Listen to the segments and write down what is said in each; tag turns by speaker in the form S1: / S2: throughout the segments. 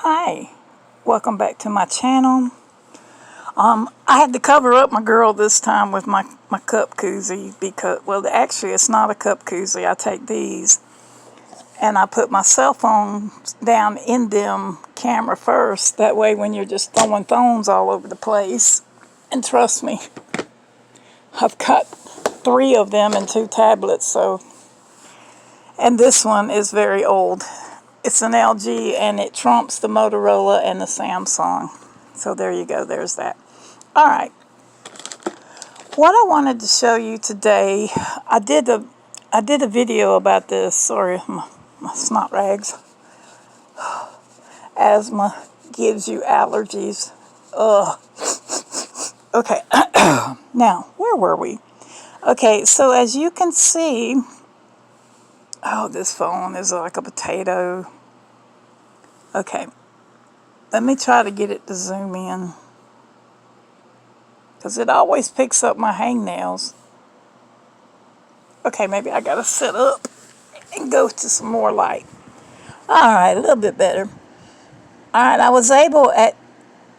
S1: Hi, welcome back to my channel. I had to cover up my girl this time with my cup koozie because, well, actually it's not a cup koozie. I take these and I put my cell phone down in them camera first. That way when you're just throwing phones all over the place, and trust me, I've got 3 of them and 2 tablets, and this one is very old. It's an LG and it trumps the Motorola and the Samsung. So there you go, there's that. All right. What I wanted to show you today, I did a video about this. Sorry, my snot rags. Asthma gives you allergies. Ugh. Okay. Now, where were we? Okay, so as you can see, oh, this phone is like a potato. Okay. Let me try to get it to zoom in, because it always picks up my hangnails. Okay, maybe I gotta sit up and go to some more light. Alright, a little bit better. Alright, I was able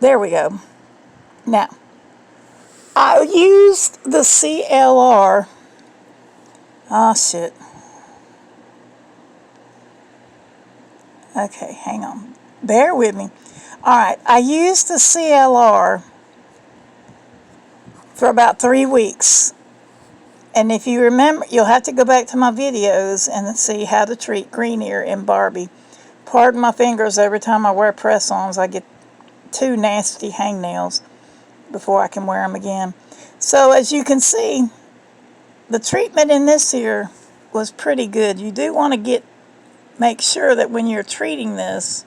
S1: there we go. Now, I used the CLR. Oh, shit. Okay, hang on. Bear with me. Alright, I used the CLR for about 3 weeks. And if you remember, you'll have to go back to my videos and see how to treat green ear in Barbie. Pardon my fingers, every time I wear press-ons, I get 2 nasty hangnails before I can wear them again. So as you can see, the treatment in this here was pretty good. You do want to make sure that when you're treating this,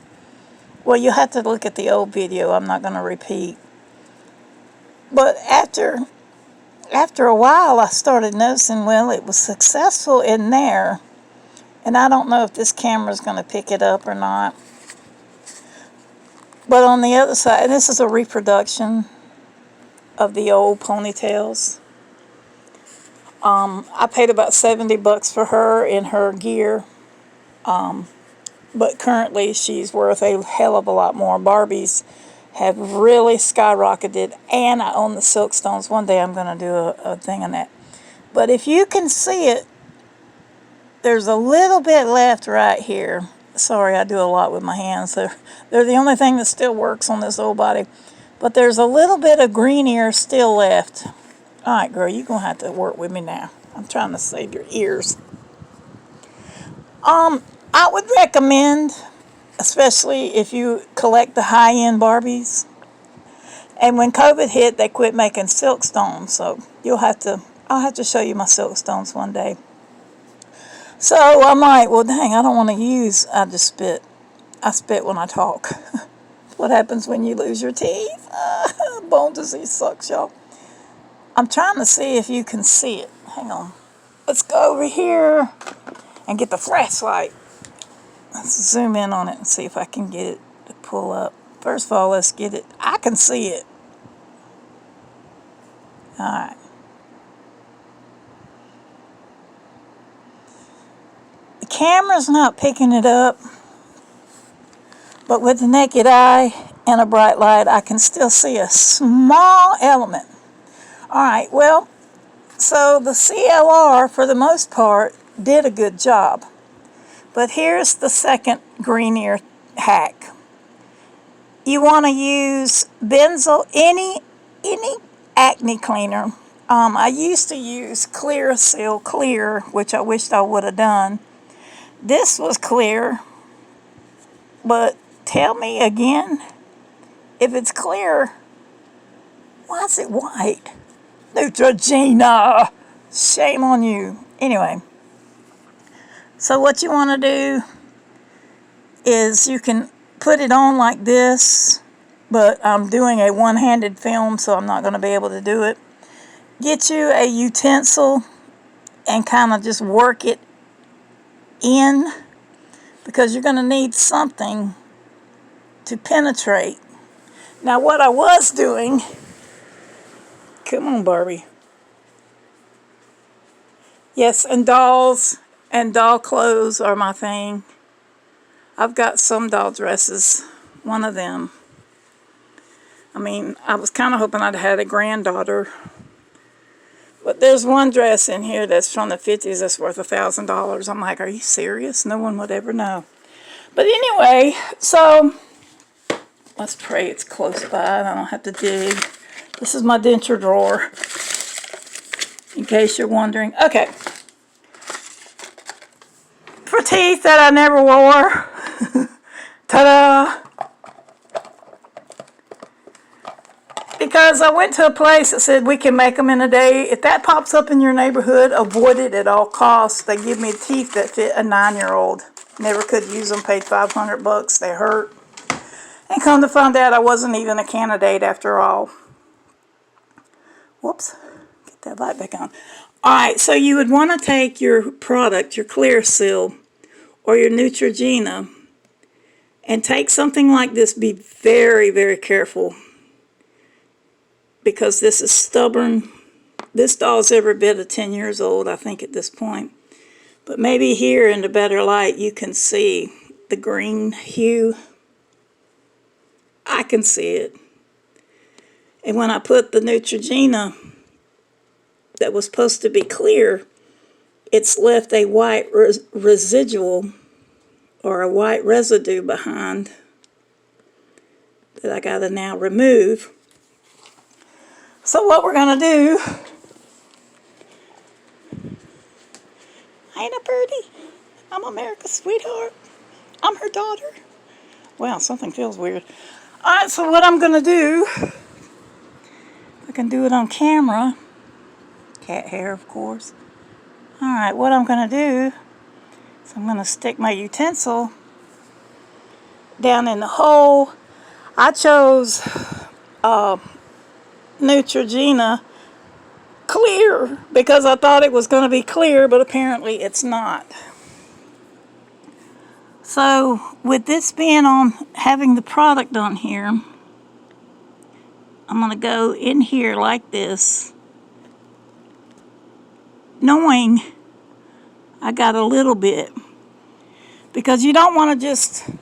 S1: well, you'll have to look at the old video. I'm not going to repeat. But after a while, I started noticing, well, it was successful in there. And I don't know if this camera's going to pick it up or not. But on the other side, this is a reproduction of the old ponytails. I paid about $70 for her in her gear. But currently, she's worth a hell of a lot more. Barbies have really skyrocketed, and I own the Silkstones. One day I'm going to do a thing on that. But if you can see it, there's a little bit left right here. Sorry, I do a lot with my hands. They're the only thing that still works on this old body. But there's a little bit of green ear still left. All right, girl, you're going to have to work with me now. I'm trying to save your ears. I would recommend, especially if you collect the high-end Barbies. And when COVID hit, they quit making Silkstones. So I'll have to show you my Silkstones one day. So I'm like, well, dang, I don't want to use, I just spit. I spit when I talk. What happens when you lose your teeth? Bone disease sucks, y'all. I'm trying to see if you can see it. Hang on. Let's go over here and get the flashlight. Let's zoom in on it and see if I can get it to pull up. First of all, let's get it. I can see it. All right. The camera's not picking it up, but with the naked eye and a bright light, I can still see a small element. All right, well, so the CLR, for the most part, did a good job. But here's the second green ear hack. You want to use any acne cleaner. I used to use Clearasil Clear, which I wished I would have done. This was clear, but tell me again, if it's clear, why is it white? Neutrogena! Shame on you. Anyway, so what you want to do is you can put it on like this, but I'm doing a one-handed film, so I'm not going to be able to do it. Get you a utensil and kind of just work it in, because you're going to need something to penetrate. Now, what I was doing, come on, Barbie. Yes, and dolls and doll clothes are my thing. I've got some doll dresses one of them. I mean, I was kind of hoping I'd had a granddaughter. But there's one dress in here that's from the 50s that's worth $1,000. I'm like, are you serious? No one would ever know. But anyway, so let's pray it's close by and I don't have to dig. This is my denture drawer, in case you're wondering. Okay. For teeth that I never wore. Ta-da! Because I went to a place that said we can make them in a day. If that pops up in your neighborhood, avoid it at all costs. They give me teeth that fit a 9-year-old. Never could use them, paid $500. They hurt. And come to find out I wasn't even a candidate after all. Whoops. Get that light back on. Alright, so you would want to take your product, your Clearasil, or your Neutrogena, and take something like this. Be very, very careful, because this is stubborn. This doll's every bit of 10 years old, I think, at this point. But maybe here in the better light you can see the green hue. I can see it. And when I put the Neutrogena that was supposed to be clear, it's left a white residual, or a white residue behind, that I gotta now remove. So what we're going to do, ain't I pretty? I'm America's sweetheart. I'm her daughter. Wow, something feels weird. Alright, so what I'm going to do, I can do it on camera. Cat hair, of course. Alright, what I'm going to do is I'm going to stick my utensil down in the hole. I chose Neutrogena clear because I thought it was going to be clear, but apparently it's not. So with this being on, having the product on here, I'm going to go in here like this, knowing I got a little bit, because you don't want to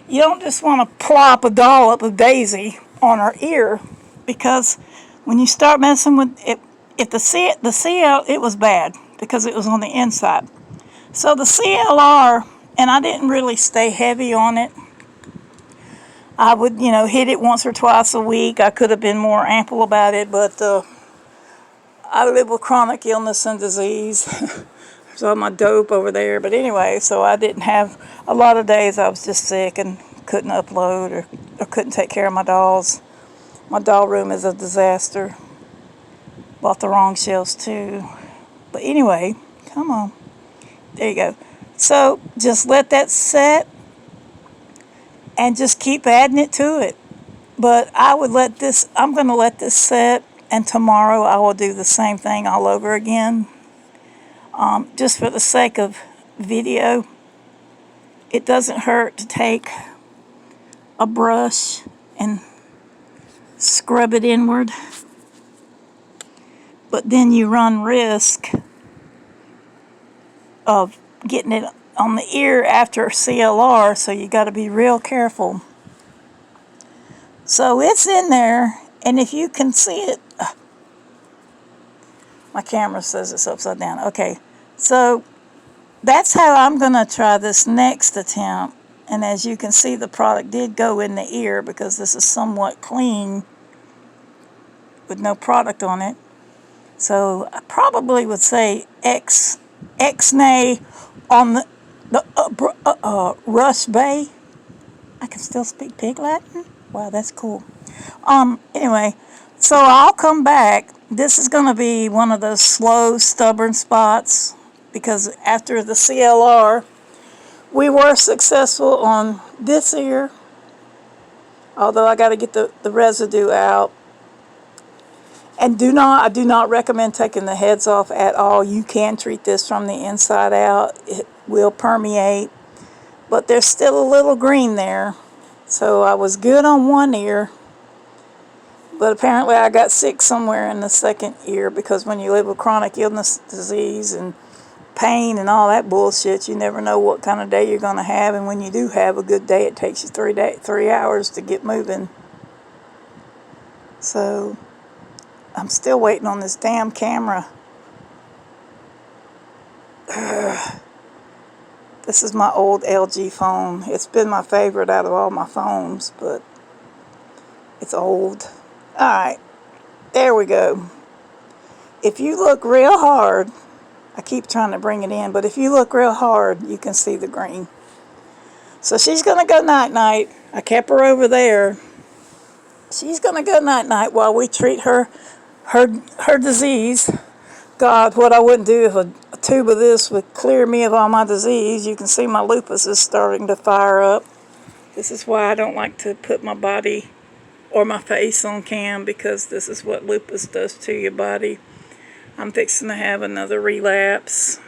S1: you don't just want to plop a dollop of Daisy on her ear, because when you start messing with it, if the CL, it was bad because it was on the inside. So the CLR, and I didn't really stay heavy on it. I would, hit it once or twice a week. I could have been more ample about it, but I live with chronic illness and disease. There's all my dope over there. But anyway, so I didn't have a lot of days I was just sick and couldn't upload or couldn't take care of my dolls. My doll room is a disaster. Bought the wrong shelves too. But anyway, come on. There you go. So just let that set and just keep adding it to it. But I'm going to let this set, and tomorrow I will do the same thing all over again. Just for the sake of video, it doesn't hurt to take a brush and scrub it inward, but then you run risk of getting it on the ear after CLR, so you got to be real careful. So it's in there, and if you can see it, my camera says it's upside down. Okay, so that's how I'm going to try this next attempt. And as you can see, the product did go in the ear because this is somewhat clean with no product on it. So I probably would say X-nay on the Rush Bay. I can still speak Pig Latin? Wow, that's cool. Anyway, so I'll come back. This is going to be one of those slow, stubborn spots, because after the CLR, we were successful on this ear, although I got to get the residue out. And I do not recommend taking the heads off at all. You can treat this from the inside out. It will permeate, but there's still a little green there. So I was good on one ear, but apparently I got sick somewhere in the second ear, because when you live with chronic illness, disease, and pain and all that bullshit. You never know what kind of day you're going to have, and when you do have a good day, it takes you 3 hours to get moving. So I'm still waiting on this damn camera. This is my old LG phone. It's been my favorite out of all my phones, but it's old. Alright, there we go. If you look real hard, I keep trying to bring it in, but if you look real hard, you can see the green. So she's going to go night-night. I kept her over there. She's going to go night-night while we treat her disease. God, what I wouldn't do if a tube of this would clear me of all my disease. You can see my lupus is starting to fire up. This is why I don't like to put my body or my face on cam, because this is what lupus does to your body. I'm fixing to have another relapse.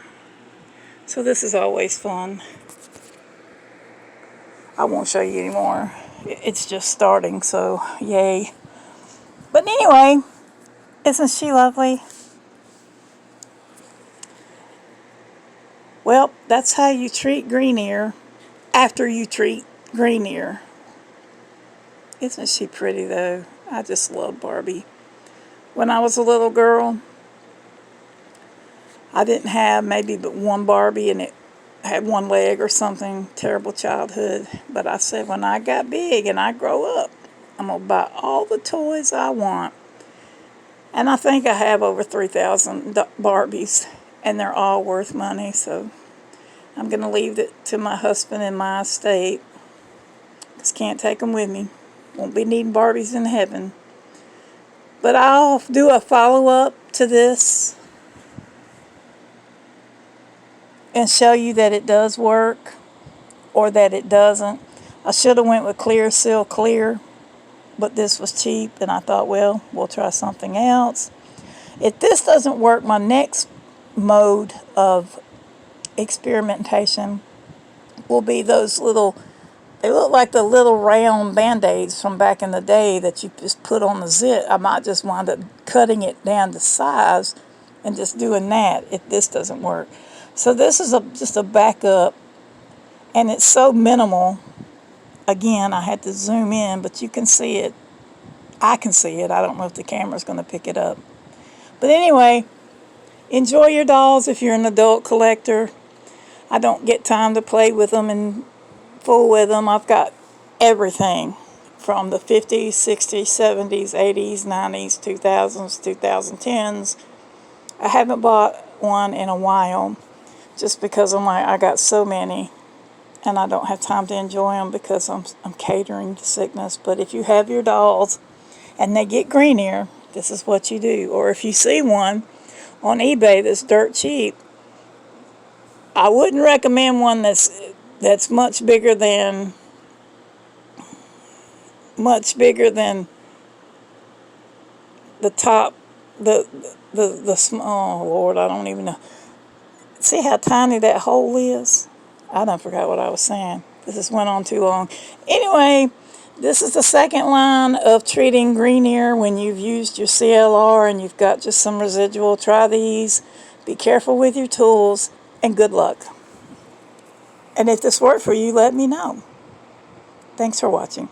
S1: So this is always fun. I won't show you anymore. It's just starting, so yay. But anyway, isn't she lovely? Well, that's how you treat green ear after you treat green ear. Isn't she pretty though? I just love Barbie. When I was a little girl, I didn't have maybe but one Barbie, and it had one leg or something. Terrible childhood. But I said, when I got big and I grow up, I'm going to buy all the toys I want. And I think I have over 3,000 Barbies, and they're all worth money. So I'm going to leave it to my husband and my estate, because can't take them with me. Won't be needing Barbies in heaven. But I'll do a follow-up to this and show you that it does work or that it doesn't. I should have went with Clear Seal Clear, but this was cheap, and I thought, well, we'll try something else. If this doesn't work, my next mode of experimentation will be those little, they look like the little round Band-Aids from back in the day that you just put on the zit. I might just wind up cutting it down to size and just doing that if this doesn't work. So this is just a backup, and it's so minimal. Again, I had to zoom in, but you can see it. I can see it. I don't know if the camera's going to pick it up. But anyway, enjoy your dolls if you're an adult collector. I don't get time to play with them and fool with them. I've got everything from the 50s, 60s, 70s, 80s, 90s, 2000s, 2010s. I haven't bought one in a while, just because I'm like, I got so many, and I don't have time to enjoy them because I'm catering to sickness. But if you have your dolls and they get green ear, this is what you do. Or if you see one on eBay that's dirt cheap, I wouldn't recommend one that's much bigger than the top, the small, oh Lord, I don't even know. See how tiny that hole is? I done forgot what I was saying. This just went on too long. Anyway, this is the second line of treating green ear when you've used your CLR and you've got just some residual. Try these. Be careful with your tools, and good luck. And if this worked for you, let me know. Thanks for watching.